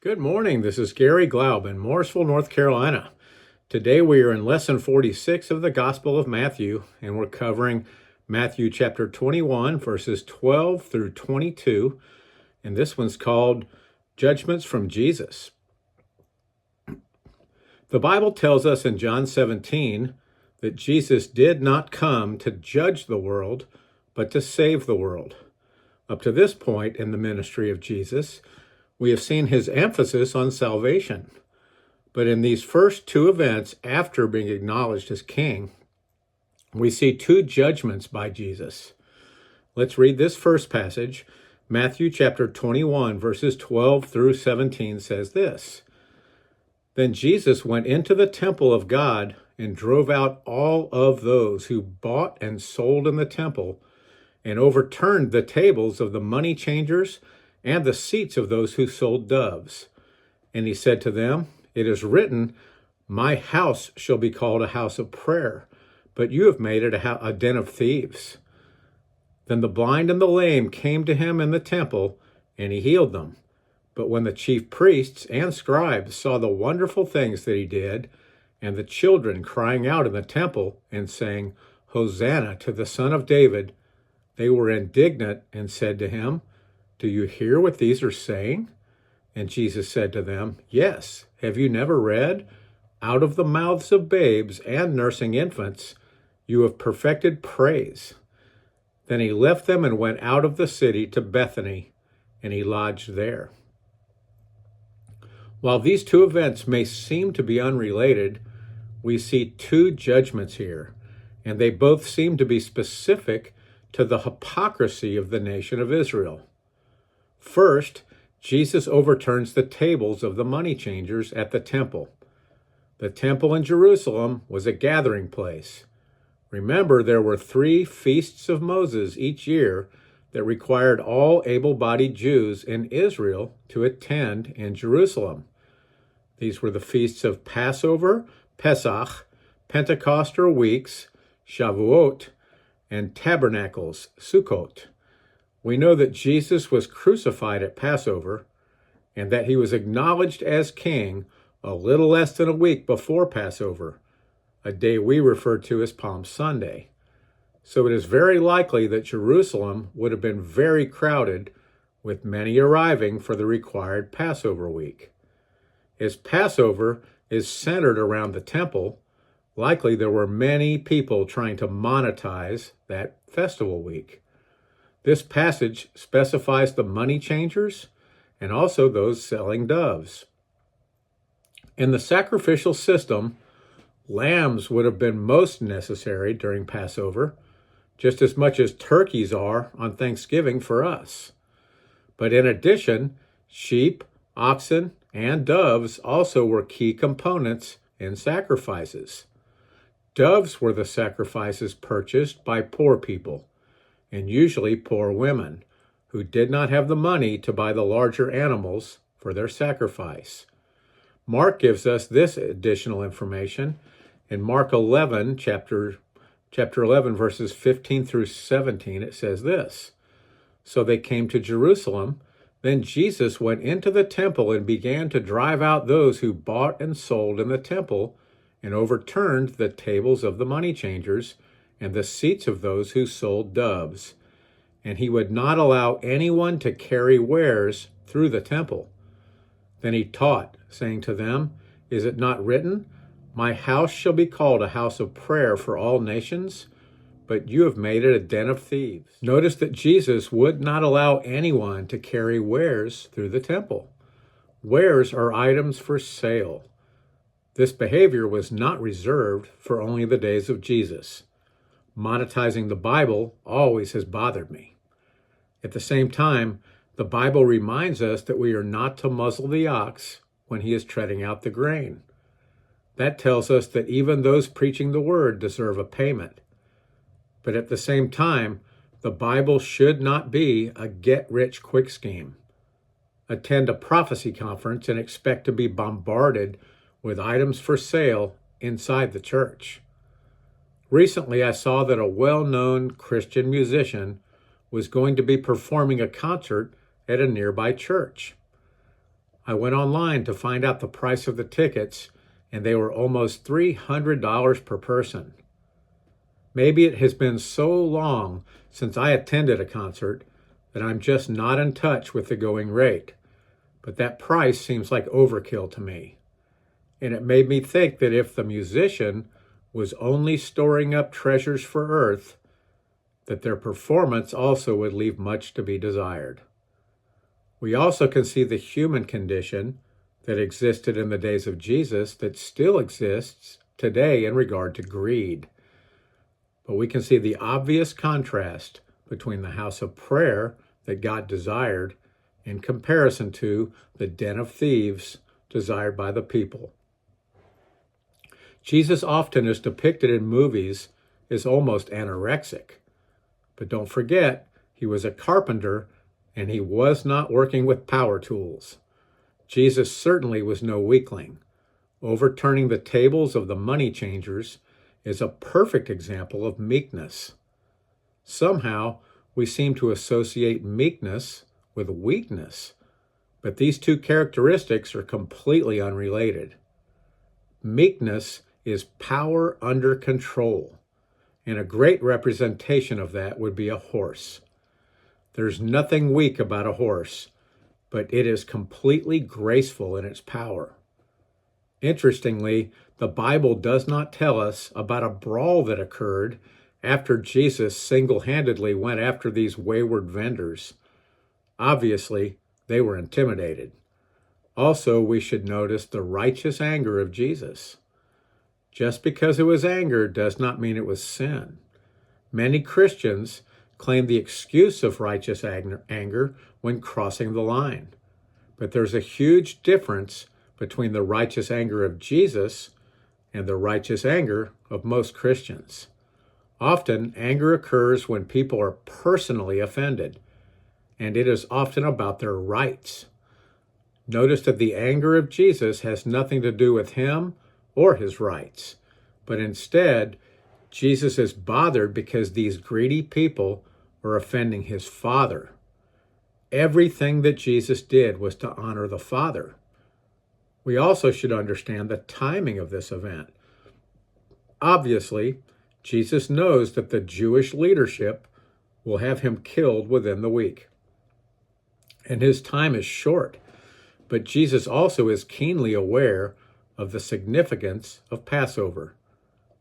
Good morning. This is Garry Glaub in Mooresville, North Carolina. Today we are in lesson 46 of the Gospel of Matthew, and we're covering Matthew chapter 21, verses 12 through 22, and this one's called Judgments from Jesus. The Bible tells us in John 17 that Jesus did not come to judge the world, but to save the world. Up to this point in the ministry of Jesus, we have seen his emphasis on salvation. But in these first two events, after being acknowledged as king, we see two judgments by Jesus. Let's read this first passage. Matthew chapter 21, verses 12 through 17 says this. Then Jesus went into the temple of God and drove out all of those who bought and sold in the temple, and overturned the tables of the money changers and the seats of those who sold doves. And he said to them, It is written, My house shall be called a house of prayer, but you have made it a den of thieves. Then the blind and the lame came to him in the temple, and he healed them. But when the chief priests and scribes saw the wonderful things that he did, and the children crying out in the temple and saying, Hosanna to the Son of David, they were indignant and said to him, Do you hear what these are saying? And Jesus said to them, Yes, have you never read? Out of the mouths of babes and nursing infants, you have perfected praise. Then he left them and went out of the city to Bethany, and he lodged there. While these two events may seem to be unrelated, we see two judgments here, and they both seem to be specific to the hypocrisy of the nation of Israel. First, Jesus overturns the tables of the money changers at the temple. The temple in Jerusalem was a gathering place. Remember, there were 3 feasts of Moses each year that required all able-bodied Jews in Israel to attend in Jerusalem. These were the feasts of Passover, Pesach, Pentecost or weeks, Shavuot, and Tabernacles, Sukkot. We know that Jesus was crucified at Passover and that he was acknowledged as king a little less than a week before Passover, a day we refer to as Palm Sunday. So it is very likely that Jerusalem would have been very crowded, with many arriving for the required Passover week. As Passover is centered around the temple, likely there were many people trying to monetize that festival week. This passage specifies the money changers and also those selling doves. In the sacrificial system, lambs would have been most necessary during Passover, just as much as turkeys are on Thanksgiving for us. But in addition, sheep, oxen, and doves also were key components in sacrifices. Doves were the sacrifices purchased by poor people, and usually poor women, who did not have the money to buy the larger animals for their sacrifice. Mark gives us this additional information in Mark 11, chapter 11, verses 15 through 17. It says this, So they came to Jerusalem. Then Jesus went into the temple and began to drive out those who bought and sold in the temple, and overturned the tables of the money changers and the seats of those who sold doves. And he would not allow anyone to carry wares through the temple. Then he taught, saying to them, Is it not written, My house shall be called a house of prayer for all nations? But you have made it a den of thieves. Notice that Jesus would not allow anyone to carry wares through the temple. Wares are items for sale. This behavior was not reserved for only the days of Jesus. Monetizing the Bible always has bothered me. At the same time, the Bible reminds us that we are not to muzzle the ox when he is treading out the grain. That tells us that even those preaching the word deserve a payment. But at the same time, the Bible should not be a get-rich-quick scheme. Attend a prophecy conference and expect to be bombarded with items for sale inside the church. Recently, I saw that a well-known Christian musician was going to be performing a concert at a nearby church. I went online to find out the price of the tickets, and they were almost $300 per person. Maybe it has been so long since I attended a concert that I'm just not in touch with the going rate, but that price seems like overkill to me. And it made me think that if the musician was only storing up treasures for earth, that their performance also would leave much to be desired. We also can see the human condition that existed in the days of Jesus that still exists today in regard to greed. But we can see the obvious contrast between the house of prayer that God desired in comparison to the den of thieves desired by the people. Jesus often is depicted in movies as almost anorexic. But don't forget, he was a carpenter and he was not working with power tools. Jesus certainly was no weakling. Overturning the tables of the money changers is a perfect example of meekness. Somehow, we seem to associate meekness with weakness, but these two characteristics are completely unrelated. Meekness is power under control, and a great representation of that would be a horse. There's nothing weak about a horse, but it is completely graceful in its power. Interestingly, the Bible does not tell us about a brawl that occurred after Jesus single-handedly went after these wayward vendors. Obviously, they were intimidated. Also, we should notice the righteous anger of Jesus. Just because it was anger does not mean it was sin. Many Christians claim the excuse of righteous anger when crossing the line. But there's a huge difference between the righteous anger of Jesus and the righteous anger of most Christians. Often, anger occurs when people are personally offended, and it is often about their rights. Notice that the anger of Jesus has nothing to do with him or his rights, but instead, Jesus is bothered because these greedy people are offending his Father. Everything that Jesus did was to honor the Father. We also should understand the timing of this event. Obviously, Jesus knows that the Jewish leadership will have him killed within the week. And his time is short, but Jesus also is keenly aware of the significance of Passover.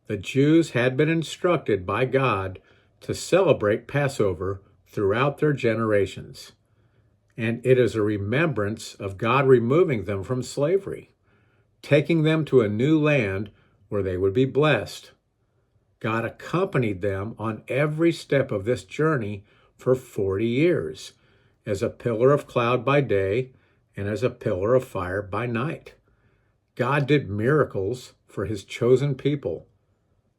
The Jews had been instructed by God to celebrate Passover throughout their generations. And it is a remembrance of God removing them from slavery, taking them to a new land where they would be blessed. God accompanied them on every step of this journey for 40 years, as a pillar of cloud by day and as a pillar of fire by night. God did miracles for his chosen people.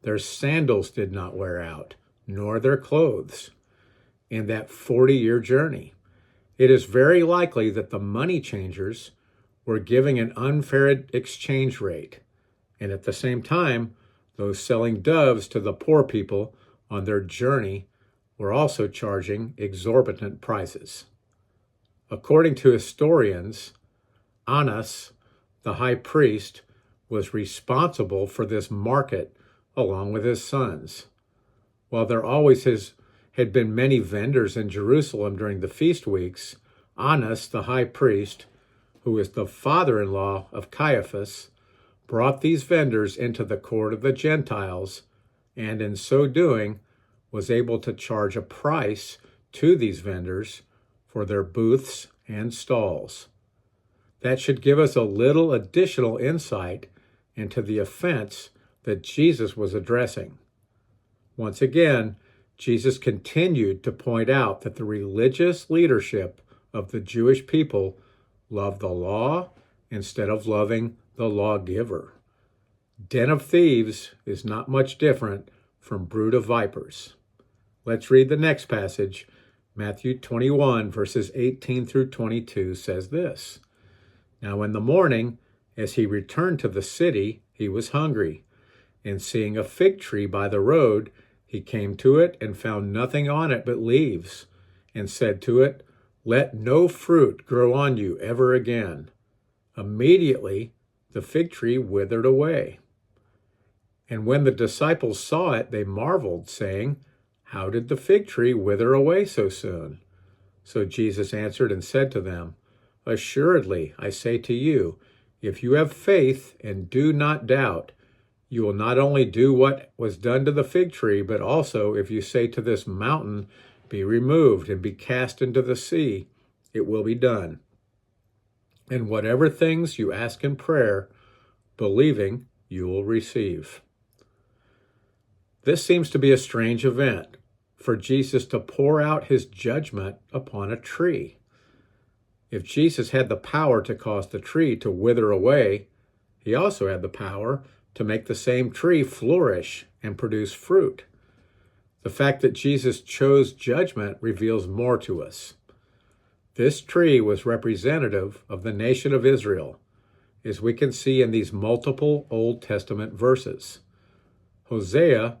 Their sandals did not wear out, nor their clothes, in that 40-year journey. It is very likely that the money changers were giving an unfair exchange rate, and at the same time, those selling doves to the poor people on their journey were also charging exorbitant prices. According to historians, Annas, the high priest, was responsible for this market along with his sons. While there always had been many vendors in Jerusalem during the feast weeks, Annas, the high priest, who is the father-in-law of Caiaphas, brought these vendors into the court of the Gentiles, and in so doing was able to charge a price to these vendors for their booths and stalls. That should give us a little additional insight into the offense that Jesus was addressing. Once again, Jesus continued to point out that the religious leadership of the Jewish people loved the law instead of loving the lawgiver. Den of thieves is not much different from brood of vipers. Let's read the next passage. Matthew 21, verses 18 through 22 says this. Now in the morning, as he returned to the city, he was hungry. And seeing a fig tree by the road, he came to it and found nothing on it but leaves, and said to it, Let no fruit grow on you ever again. Immediately, the fig tree withered away. And when the disciples saw it, they marveled, saying, "How did the fig tree wither away so soon?" So Jesus answered and said to them, "Assuredly, I say to you, if you have faith and do not doubt, you will not only do what was done to the fig tree, but also if you say to this mountain, 'Be removed and be cast into the sea,' it will be done. And whatever things you ask in prayer, believing, you will receive." This seems to be a strange event, for Jesus to pour out his judgment upon a tree. If Jesus had the power to cause the tree to wither away, he also had the power to make the same tree flourish and produce fruit. The fact that Jesus chose judgment reveals more to us. This tree was representative of the nation of Israel, as we can see in these multiple Old Testament verses. Hosea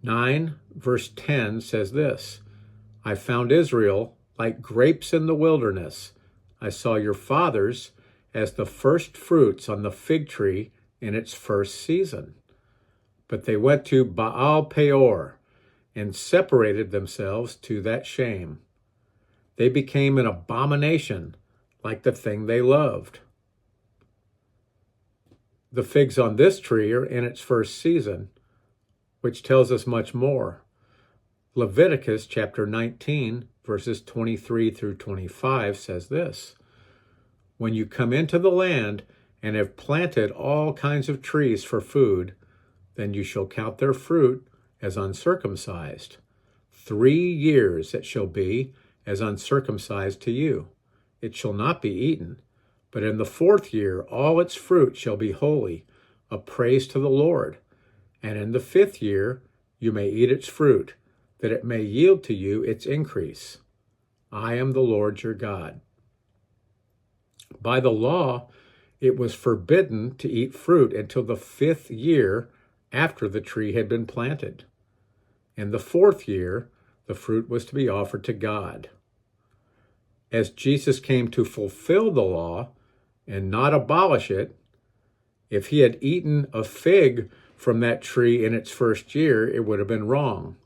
9, verse 10 says this, "I found Israel like grapes in the wilderness. I saw your fathers as the first fruits on the fig tree in its first season. But they went to Baal Peor and separated themselves to that shame. They became an abomination like the thing they loved." The figs on this tree are in its first season, which tells us much more. Leviticus chapter 19, verses 23 through 25 says this, "When you come into the land and have planted all kinds of trees for food, then you shall count their fruit as uncircumcised. 3 years it shall be as uncircumcised to you. It shall not be eaten, but in the 4th year all its fruit shall be holy, a praise to the Lord. And in the 5th year you may eat its fruit, that it may yield to you its increase. I am the Lord your God." By the law, it was forbidden to eat fruit until the 5th year after the tree had been planted. In the 4th year, the fruit was to be offered to God. As Jesus came to fulfill the law and not abolish it, if he had eaten a fig from that tree in its first year, it would have been wrong.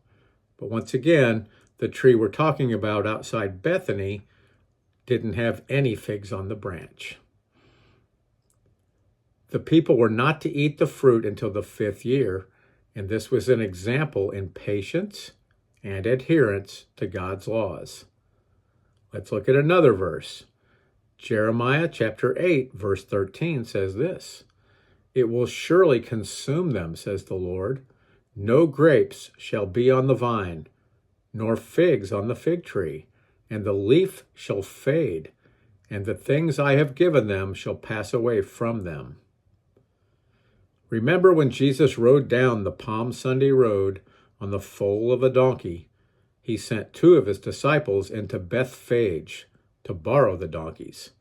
But once again, the tree we're talking about outside Bethany didn't have any figs on the branch. The people were not to eat the fruit until the 5th year, and this was an example in patience and adherence to God's laws. Let's look at another verse. Jeremiah chapter 8, verse 13 says this, "It will surely consume them, says the Lord. No grapes shall be on the vine, nor figs on the fig tree, and the leaf shall fade, and the things I have given them shall pass away from them." Remember when Jesus rode down the Palm Sunday road on the foal of a donkey, he sent 2 of his disciples into Bethphage to borrow the donkeys.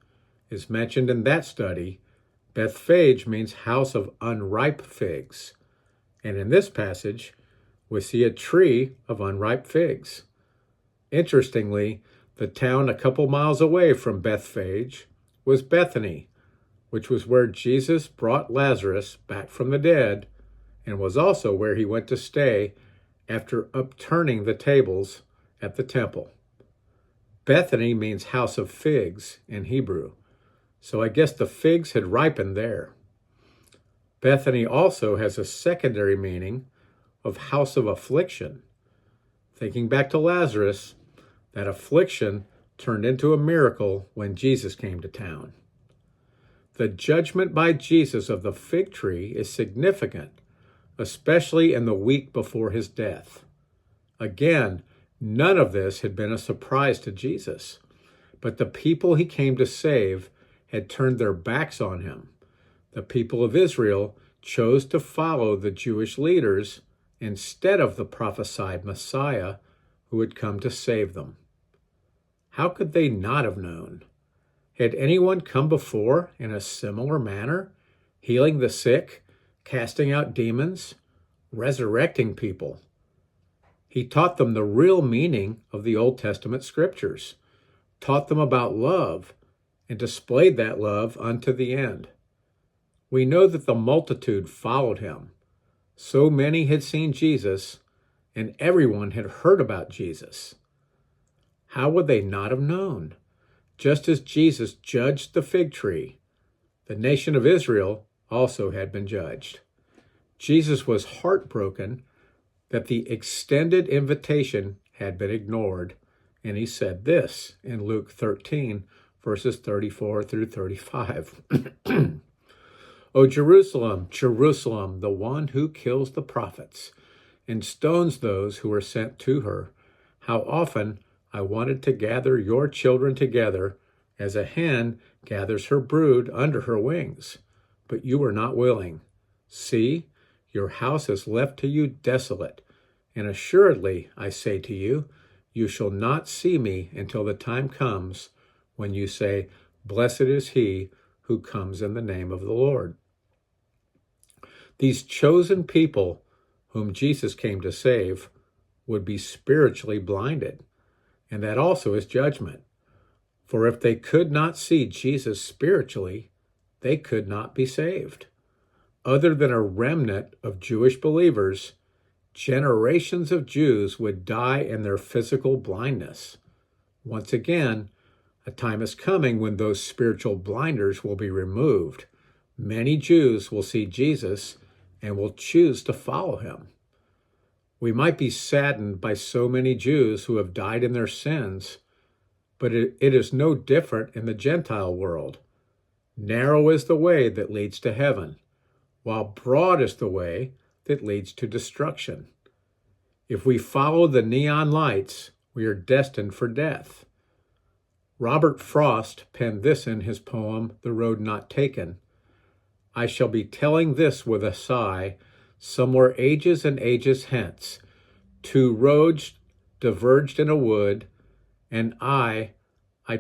As mentioned in that study, Bethphage means house of unripe figs. And in this passage, we see a tree of unripe figs. Interestingly, the town a couple miles away from Bethphage was Bethany, which was where Jesus brought Lazarus back from the dead and was also where he went to stay after upturning the tables at the temple. Bethany means house of figs in Hebrew, so I guess the figs had ripened there. Bethany also has a secondary meaning of house of affliction. Thinking back to Lazarus, that affliction turned into a miracle when Jesus came to town. The judgment by Jesus of the fig tree is significant, especially in the week before his death. Again, none of this had been a surprise to Jesus, but the people he came to save had turned their backs on him. The people of Israel chose to follow the Jewish leaders instead of the prophesied Messiah who had come to save them. How could they not have known? Had anyone come before in a similar manner, healing the sick, casting out demons, resurrecting people? He taught them the real meaning of the Old Testament scriptures, taught them about love, and displayed that love unto the end. We know that the multitude followed him. So many had seen Jesus, and everyone had heard about Jesus. How would they not have known? Just as Jesus judged the fig tree, the nation of Israel also had been judged. Jesus was heartbroken that the extended invitation had been ignored, and he said this in Luke 13, verses 34 through 35. O Jerusalem, Jerusalem, the one who kills the prophets and stones those who are sent to her, how often I wanted to gather your children together as a hen gathers her brood under her wings, but you were not willing. See, your house is left to you desolate, and assuredly, I say to you, you shall not see me until the time comes when you say, Blessed is he who comes in the name of the Lord. These chosen people whom Jesus came to save would be spiritually blinded, and that also is judgment. For if they could not see Jesus spiritually, they could not be saved. Other than a remnant of Jewish believers, generations of Jews would die in their physical blindness. Once again, a time is coming when those spiritual blinders will be removed. Many Jews will see Jesus and will choose to follow him. We might be saddened by so many Jews who have died in their sins, but it is no different in the Gentile world. Narrow is the way that leads to heaven, while broad is the way that leads to destruction. If we follow the neon lights, we are destined for death. Robert Frost penned this in his poem, The Road Not Taken. I shall be telling this with a sigh, somewhere ages and ages hence. Two roads diverged in a wood, and I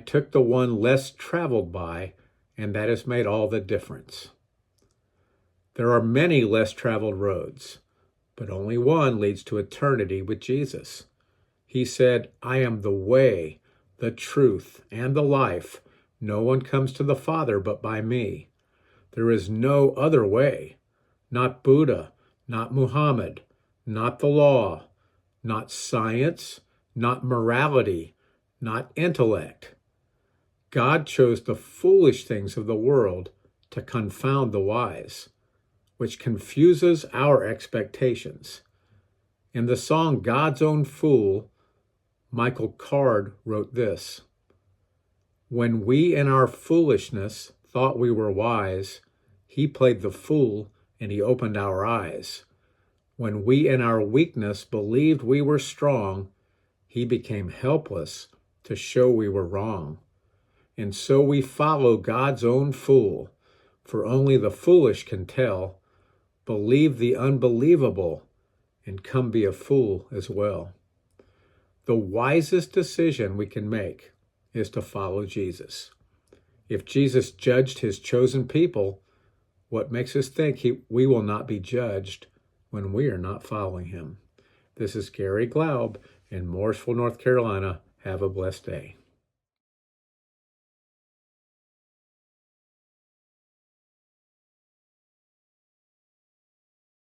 took the one less traveled by, and that has made all the difference. There are many less traveled roads, but only one leads to eternity with Jesus. He said, I am the way, the truth, and the life. No one comes to the Father but by me. There is no other way, not Buddha, not Muhammad, not the law, not science, not morality, not intellect. God chose the foolish things of the world to confound the wise, which confuses our expectations. In the song God's Own Fool, Michael Card wrote this: When we in our foolishness thought we were wise, he played the fool and he opened our eyes. When we in our weakness believed we were strong, he became helpless to show we were wrong. And so we follow God's own fool, for only the foolish can tell, believe the unbelievable, and come be a fool as well. The wisest decision we can make is to follow Jesus. If Jesus judged his chosen people, what makes us think we will not be judged when we are not following him? This is Garry Glaub in Mooresville, North Carolina. Have a blessed day.